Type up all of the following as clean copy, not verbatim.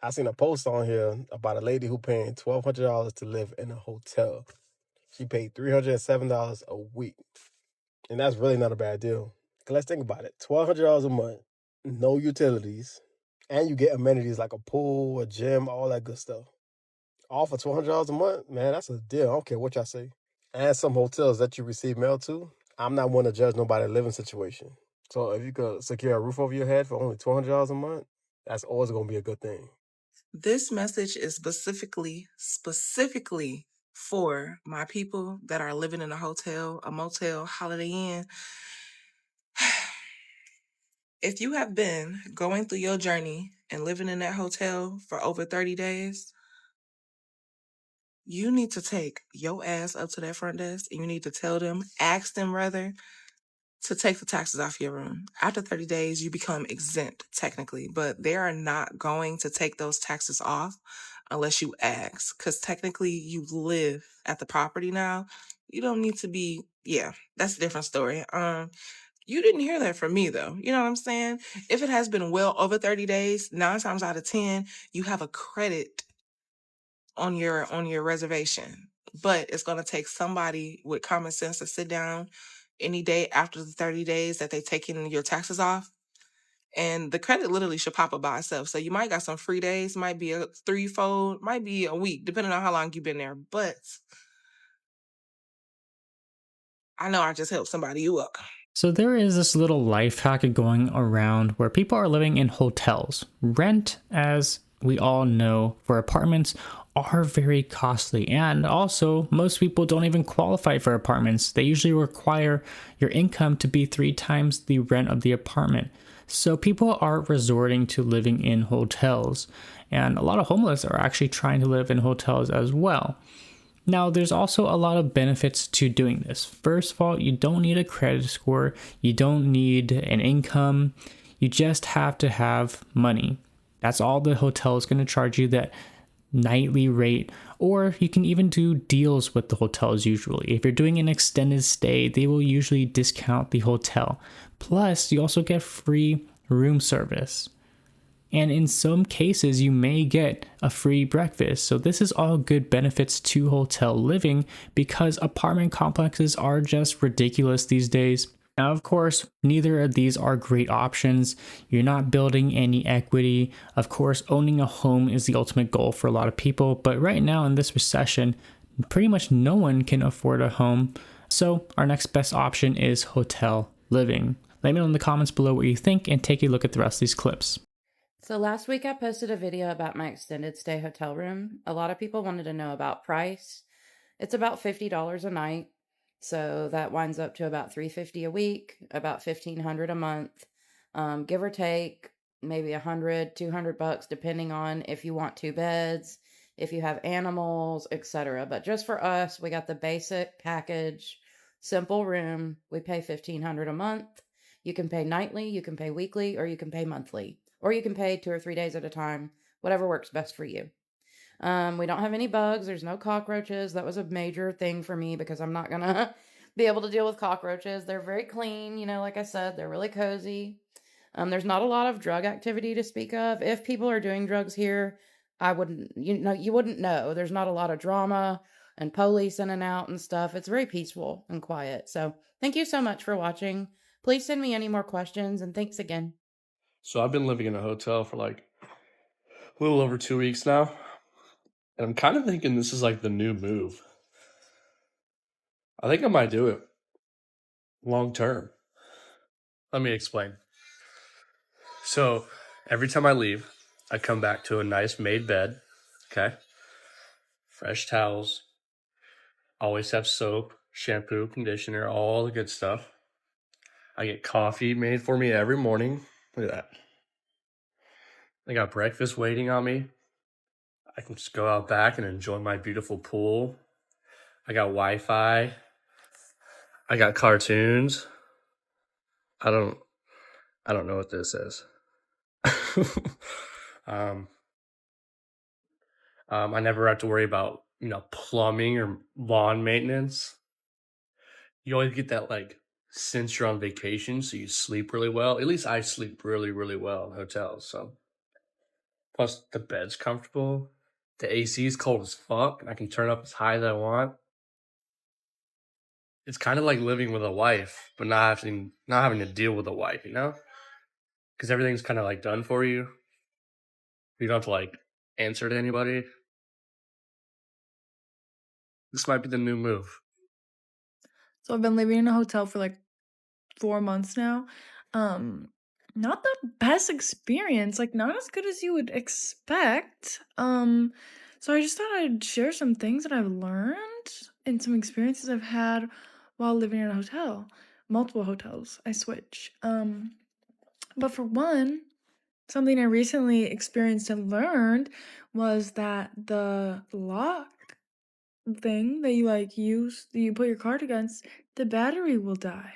I seen a post on here about a lady who paying $1,200 to live in a hotel. She paid $307 a week, and that's really not a bad deal. 'Cause let's think about it: $1,200 a month, no utilities, and you get amenities like a pool, a gym, all that good stuff. All for $1,200 a month, man. That's a deal. I don't care what y'all say. And some hotels that you receive mail to. I'm not one to judge nobody's living situation. So if you could secure a roof over your head for only $200 a month, that's always gonna be a good thing. This message is specifically for my people that are living in a hotel, a motel, Holiday Inn. If you have been going through your journey and living in that hotel for over 30 days, you need to take your ass up to that front desk and you need to ask them rather, to take the taxes off your room. After 30 days, you become exempt technically, but they are not going to take those taxes off unless you ask, because technically you live at the property now. You don't need to be, yeah, that's a different story. You didn't hear that from me though. You know what I'm saying? If it has been well over 30 days, 9 times out of 10, you have a credit on your reservation. But it's going to take somebody with common sense to sit down any day after the 30 days that they taking your taxes off, and the credit literally should pop up by itself. So you might got some free days, might be a threefold, might be a week, depending on how long you've been there. But I know I just helped somebody you up. So there is this little life hack going around where people are living in hotels. Rent, as we all know, for apartments are very costly, and also most people don't even qualify for apartments. They usually require your income to be 3 times the rent of the apartment. So people are resorting to living in hotels, and a lot of homeless are actually trying to live in hotels as well. Now, there's also a lot of benefits to doing this. First of all, you don't need a credit score, you don't need an income, you just have to have money. That's all the hotel is going to charge you, that nightly rate, or you can even do deals with the hotels usually. If you're doing an extended stay, they will usually discount the hotel. Plus, you also get free room service. And in some cases, you may get a free breakfast. So this is all good benefits to hotel living because apartment complexes are just ridiculous these days. Now, of course, neither of these are great options. You're not building any equity. Of course, owning a home is the ultimate goal for a lot of people. But right now in this recession, pretty much no one can afford a home. So our next best option is hotel living. Let me know in the comments below what you think and take a look at the rest of these clips. So last week I posted a video about my extended stay hotel room. A lot of people wanted to know about price. It's about $50 a night. So that winds up to about $350 a week, about $1,500 a month. Give or take maybe $100, $200, depending on if you want 2 beds, if you have animals, etc. But just for us, we got the basic package, simple room. We pay $1,500 a month. You can pay nightly, you can pay weekly, or you can pay monthly. Or you can pay 2 or 3 days at a time, whatever works best for you. We don't have any bugs. There's no cockroaches. That was a major thing for me because I'm not going to be able to deal with cockroaches. They're very clean. You know, like I said, they're really cozy. There's not a lot of drug activity to speak of. If people are doing drugs here, you wouldn't know. There's not a lot of drama and police in and out and stuff. It's very peaceful and quiet. So thank you so much for watching. Please send me any more questions, and thanks again. So I've been living in a hotel for like a little over 2 weeks now, and I'm kind of thinking this is like the new move. I think I might do it long term. Let me explain. So every time I leave, I come back to a nice made bed, okay? Fresh towels, always have soap, shampoo, conditioner, all the good stuff. I get coffee made for me every morning. Look at that. I got breakfast waiting on me. I can just go out back and enjoy my beautiful pool. I got Wi-Fi. I got cartoons. I don't know what this is. I never have to worry about, plumbing or lawn maintenance. You always get that like since you're on vacation, so you sleep really well. At least I sleep really, really well in hotels. So Plus, the bed's comfortable. The AC is cold as fuck, and I can turn up as high as I want. It's kind of like living with a wife, but not having to deal with a wife, you know? Because everything's kind of like done for you. You don't have to like answer to anybody. This might be the new move. So I've been living in a hotel for like 4 months now. Not the best experience, like not as good as you would expect. So I just thought I'd share some things that I've learned and some experiences I've had while living in a hotel. Multiple hotels. I switch. But for one, something I recently experienced and learned was that the lock thing that you like use that you put your card against, the battery will die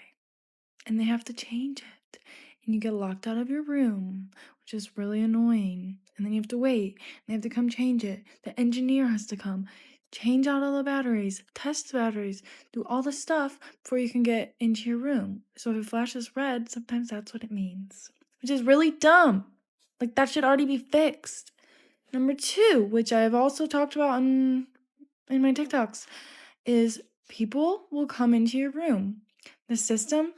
and they have to change it. And you get locked out of your room, which is really annoying. And then you have to wait. And they have to come change it. The engineer has to come change out all the batteries, test the batteries, do all the stuff before you can get into your room. So if it flashes red, sometimes that's what it means, which is really dumb. Like that should already be fixed. Number two, which I've also talked about in my TikToks, is people will come into your room. The system,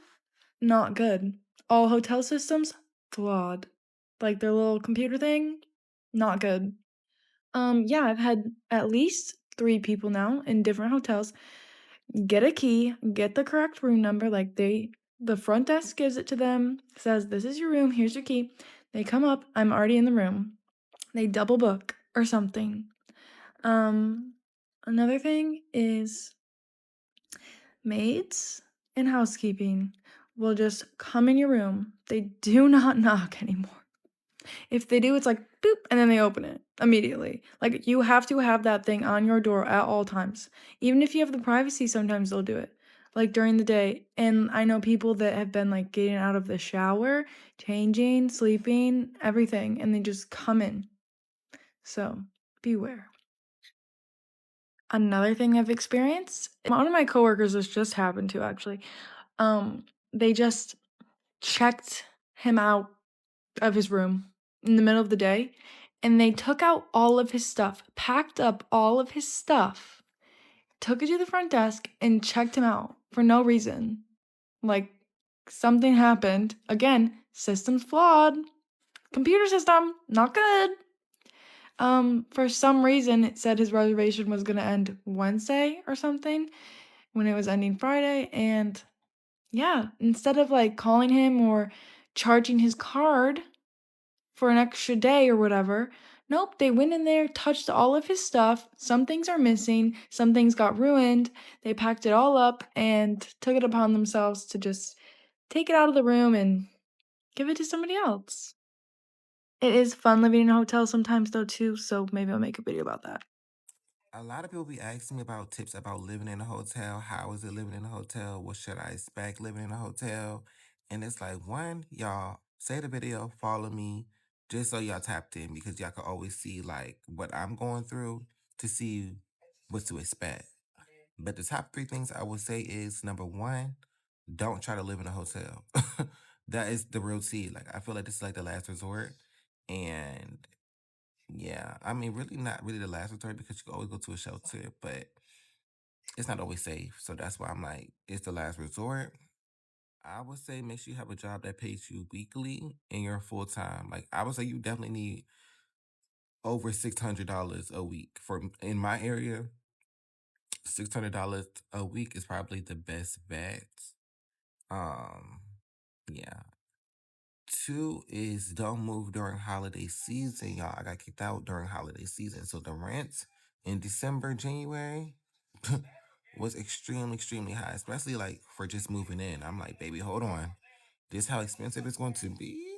not good. All hotel systems, flawed. Like their little computer thing, not good. Yeah, I've had at least 3 people now in different hotels get a key, get the correct room number, like the front desk gives it to them, says, "This is your room, here's your key." They come up, I'm already in the room. They double book or something. Another thing is maids and housekeeping will just come in your room. They do not knock anymore. If they do, it's like boop, and then they open it immediately. Like you have to have that thing on your door at all times. Even if you have the privacy, sometimes they'll do it. Like during the day. And I know people that have been like getting out of the shower, changing, sleeping, everything, and they just come in. So beware. Another thing I've experienced, one of my coworkers this just happened to actually. They just checked him out of his room in the middle of the day, and they took out all of his stuff, packed up all of his stuff, took it to the front desk, and checked him out for no reason. Like something happened. Again, system's flawed. Computer system, not good. For some reason, it said his reservation was gonna end Wednesday or something when it was ending Friday, and yeah, instead of like calling him or charging his card for an extra day or whatever, nope, they went in there, touched all of his stuff. Some things are missing, some things got ruined. They packed it all up and took it upon themselves to just take it out of the room and give it to somebody else. It is fun living in a hotel sometimes though too, so maybe I'll make a video about that. A lot of people be asking me about tips about living in a hotel. How is it living in a hotel? What should I expect living in a hotel? And it's like, one, y'all say the video, follow me, just so y'all tapped in because y'all can always see like what I'm going through to see what to expect. But the top 3 things I would say is number one, don't try to live in a hotel. That is the real tea. Like I feel like this is like the last resort. And yeah, I mean, really not really the last resort because you can always go to a shelter, but it's not always safe. So that's why I'm like, it's the last resort. I would say make sure you have a job that pays you weekly and you're full time. Like I would say you definitely need over $600 a week. For in my area, $600 a week is probably the best bet. Um, yeah. 2 is don't move during holiday season, y'all. I got kicked out during holiday season. So the rent in December, January was extremely, extremely high, especially like for just moving in. I'm like, baby, hold on. This how expensive it's going to be?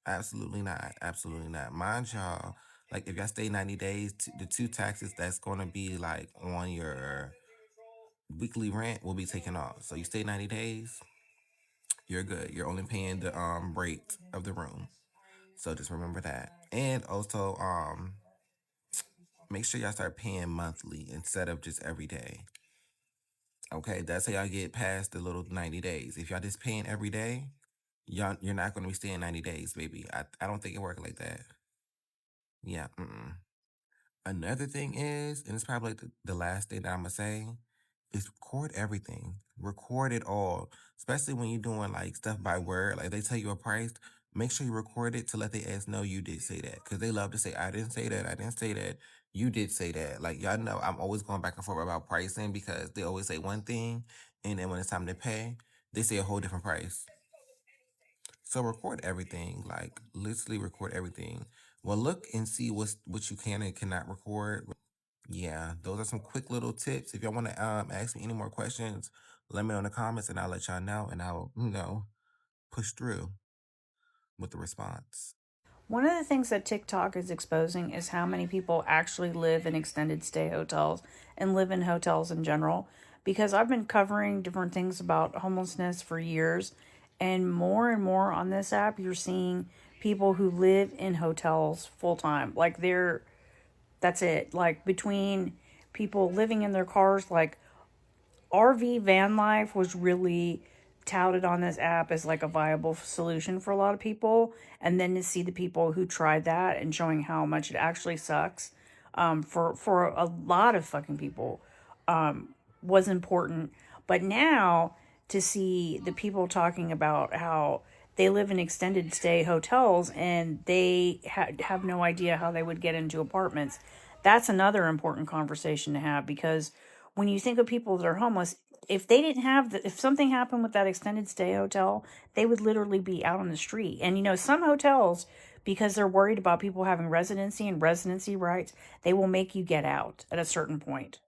Absolutely not. Absolutely not. Mind y'all, like if y'all stay 90 days, the 2 taxes that's going to be like on your weekly rent will be taken off. So you stay 90 days, you're good. You're only paying the rate of the room. So just remember that. And also, make sure y'all start paying monthly instead of just every day. Okay, that's how y'all get past the little 90 days. If y'all just paying every day, you're not gonna be staying 90 days, baby. I don't think it works like that. Yeah. Another thing is, and it's probably like the last thing that I'm gonna say, is record everything. Record it all. Especially when you're doing like stuff by word. Like they tell you a price, make sure you record it to let the ass know you did say that. Cause they love to say, I didn't say that, I didn't say that. You did say that. Like y'all know I'm always going back and forth about pricing because they always say one thing and then when it's time to pay, they say a whole different price. So record everything, like literally record everything. Well, look and see what you can and cannot record. Yeah, those are some quick little tips. If y'all want to ask me any more questions, let me know in the comments and I'll let y'all know and I'll, push through with the response. One of the things that TikTok is exposing is how many people actually live in extended stay hotels and live in hotels in general. Because I've been covering different things about homelessness for years, and more on this app, you're seeing people who live in hotels full time. Like that's it. Like between people living in their cars, like RV van life was really touted on this app as like a viable solution for a lot of people. And then to see the people who tried that and showing how much it actually sucks for a lot of fucking people was important. But now to see the people talking about how they live in extended stay hotels and they have no idea how they would get into apartments, that's another important conversation to have. Because when you think of people that are homeless, if they didn't have if something happened with that extended stay hotel, they would literally be out on the street. And some hotels, because they're worried about people having residency and residency rights, they will make you get out at a certain point.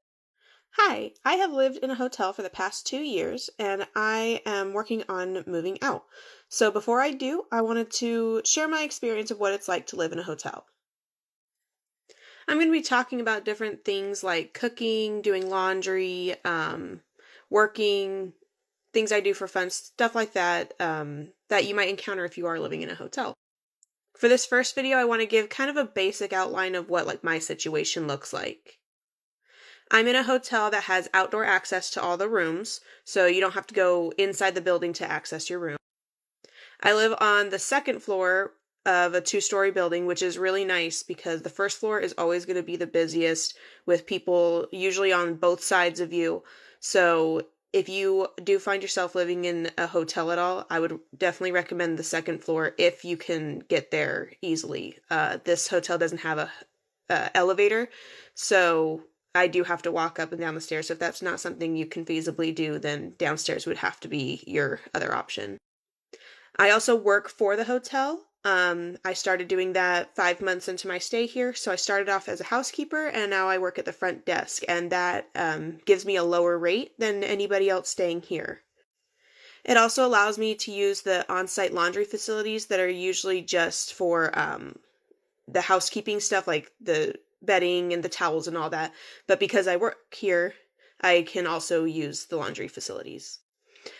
Hi, I have lived in a hotel for the past 2 years and I am working on moving out. So before I do, I wanted to share my experience of what it's like to live in a hotel. I'm going to be talking about different things like cooking, doing laundry, working, things I do for fun, stuff like that, that you might encounter if you are living in a hotel. For this first video, I want to give kind of a basic outline of what my situation looks like. I'm in a hotel that has outdoor access to all the rooms, so you don't have to go inside the building to access your room. I live on the second floor of a 2-story building, which is really nice because the first floor is always going to be the busiest with people usually on both sides of you. So if you do find yourself living in a hotel at all, I would definitely recommend the second floor if you can get there easily. This hotel doesn't have a elevator, so I do have to walk up and down the stairs. So if that's not something you can feasibly do, then downstairs would have to be your other option. I also work for the hotel. I started doing that 5 months into my stay here. So I started off as a housekeeper and now I work at the front desk, and that gives me a lower rate than anybody else staying here. It also allows me to use the on-site laundry facilities that are usually just for the housekeeping stuff, like the bedding and the towels and all that. But because I work here, I can also use the laundry facilities.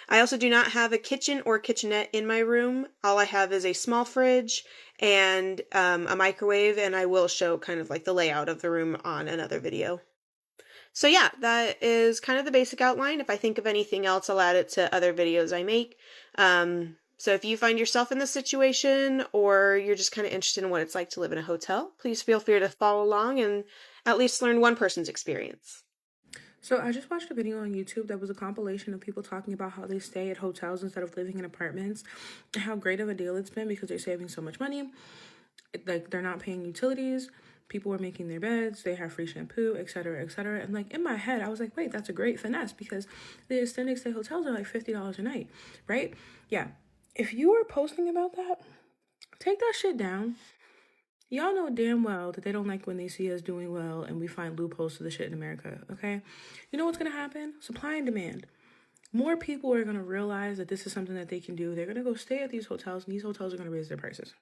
I also do not have a kitchen or kitchenette in my room. All I have is a small fridge and a microwave, and I will show kind of like the layout of the room on another video. So yeah, that is kind of the basic outline. If I think of anything else, I'll add it to other videos I make. So if you find yourself in this situation or you're just kind of interested in what it's like to live in a hotel, please feel free to follow along and at least learn one person's experience. So I just watched a video on YouTube that was a compilation of people talking about how they stay at hotels instead of living in apartments and how great of a deal it's been because they're saving so much money. Like, they're not paying utilities. People are making their beds. They have free shampoo, etc., etc. And like in my head, I was like, wait, that's a great finesse because the extended stay hotels are like $50 a night, right? Yeah. If you are posting about that, take that shit down. Y'all know damn well that they don't like when they see us doing well and we find loopholes to the shit in America, okay? You know what's going to happen? Supply and demand. More people are going to realize that this is something that they can do. They're going to go stay at these hotels, and these hotels are going to raise their prices.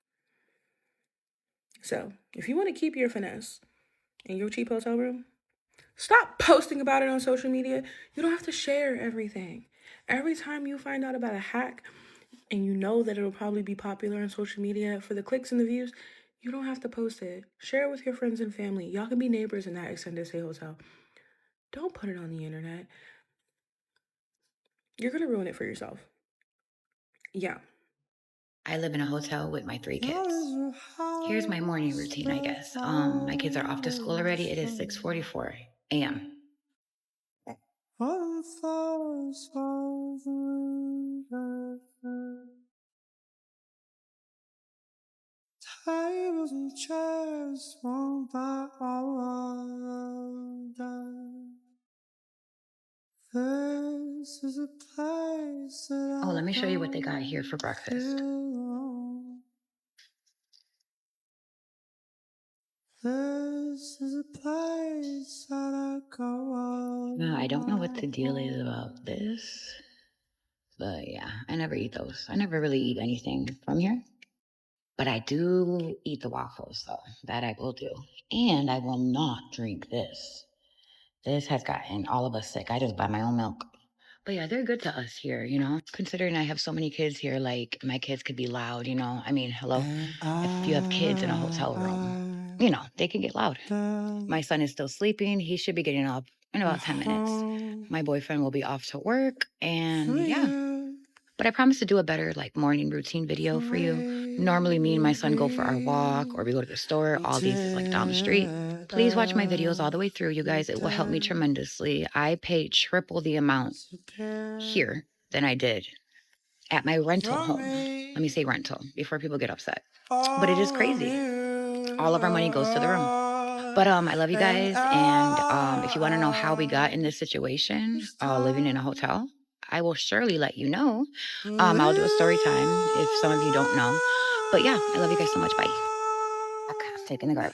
So, if you want to keep your finesse in your cheap hotel room, stop posting about it on social media. You don't have to share everything. Every time you find out about a hack and you know that it'll probably be popular on social media for the clicks and the views, you don't have to post it. Share it with your friends and family. Y'all can be neighbors in that extended stay hotel. Don't put it on the internet. You're going to ruin it for yourself. Yeah. I live in a hotel with my 3 kids. Here's my morning routine, I guess. My kids are off to school already. It is 6:44 a.m. Tables and chairs swung by all done. This is a place that Oh, let me show you what they got here for breakfast. This is a place that I go. Now, I don't know what the deal is about this, but yeah, I never eat those. I never really eat anything from here. But I do eat the waffles, though. That I will do. And I will not drink this. This has gotten all of us sick. I just buy my own milk. But yeah, they're good to us here, you know? Considering I have so many kids here, like, my kids could be loud, you know? I mean, hello? If you have kids in a hotel room, you know, they can get loud. My son is still sleeping. He should be getting up in about 10 minutes. My boyfriend will be off to work, and yeah. But I promise to do a better, like, morning routine video for you. Normally, me and my son go for our walk, or we go to the store. All these is, like, down the street. Please watch my videos all the way through, you guys. It will help me tremendously. I pay triple the amount here than I did at my rental home. Let me say rental before people get upset. But it is crazy. All of our money goes to the room. But I love you guys, and if you want to know how we got in this situation, living in a hotel, I will surely let you know. I'll do a story time if some of you don't know. But yeah, I love you guys so much. Bye. Okay, I'm taking the garbage.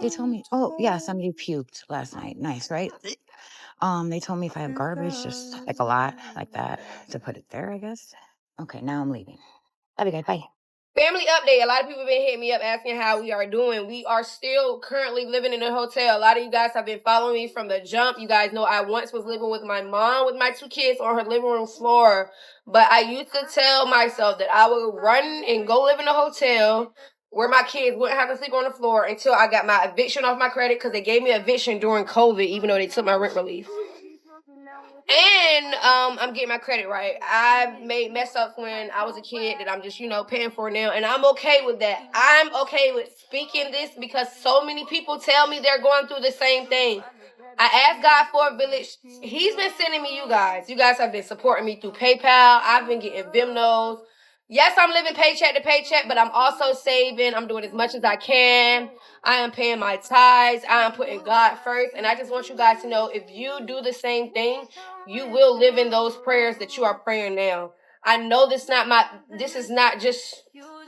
They told me, oh yeah, somebody puked last night. Nice, right? They told me if I have garbage, just like a lot like that, to put it there, I guess. Okay, now I'm leaving. Love you guys. Bye. Family update. A lot of people have been hitting me up asking how we are doing. We are still currently living in a hotel. A lot of you guys have been following me from the jump. You guys know I once was living with my mom with my 2 kids on her living room floor. But I used to tell myself that I would run and go live in a hotel where my kids wouldn't have to sleep on the floor until I got my eviction off my credit, because they gave me eviction during COVID, even though they took my rent relief. And I'm getting my credit right. I made mess up when I was a kid that I'm just, paying for now. And I'm okay with that. I'm okay with speaking this because so many people tell me they're going through the same thing. I asked God for a village. He's been sending me you guys. You guys have been supporting me through PayPal. I've been getting Venmos. Yes, I'm living paycheck to paycheck, but I'm also saving. I'm doing as much as I can. I am paying my tithes. I am putting God first. And I just want you guys to know, if you do the same thing, you will live in those prayers that you are praying now. I know this is not just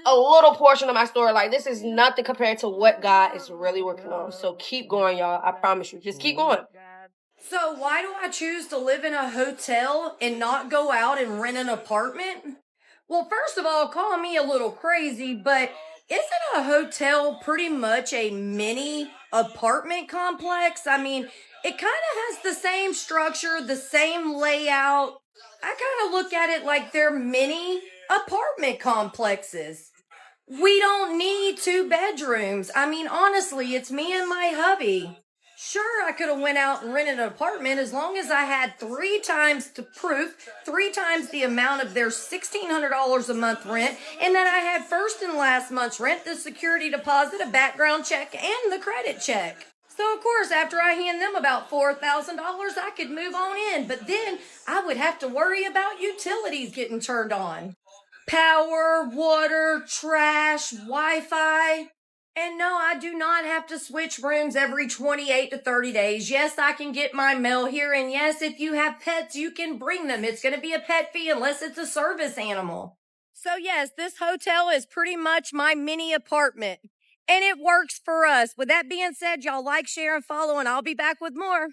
a little portion of my story. Like, this is nothing compared to what God is really working on. So keep going, y'all. I promise you. Just keep going. So why do I choose to live in a hotel and not go out and rent an apartment? Well, first of all, call me a little crazy, but isn't a hotel pretty much a mini apartment complex? I mean, it kind of has the same structure, the same layout. I kind of look at it like they're mini apartment complexes. We don't need 2 bedrooms. I mean, honestly, it's me and my hubby. Sure, I could have went out and rented an apartment as long as I had 3 times the proof, 3 times the amount of their $1,600 a month rent, and that I had first and last month's rent, the security deposit, a background check, and the credit check. So, of course, after I hand them about $4,000, I could move on in, but then I would have to worry about utilities getting turned on. Power, water, trash, Wi-Fi. And no, I do not have to switch rooms every 28 to 30 days. Yes, I can get my mail here. And yes, if you have pets, you can bring them. It's going to be a pet fee unless it's a service animal. So yes, this hotel is pretty much my mini apartment. And it works for us. With that being said, y'all like, share, and follow, and I'll be back with more.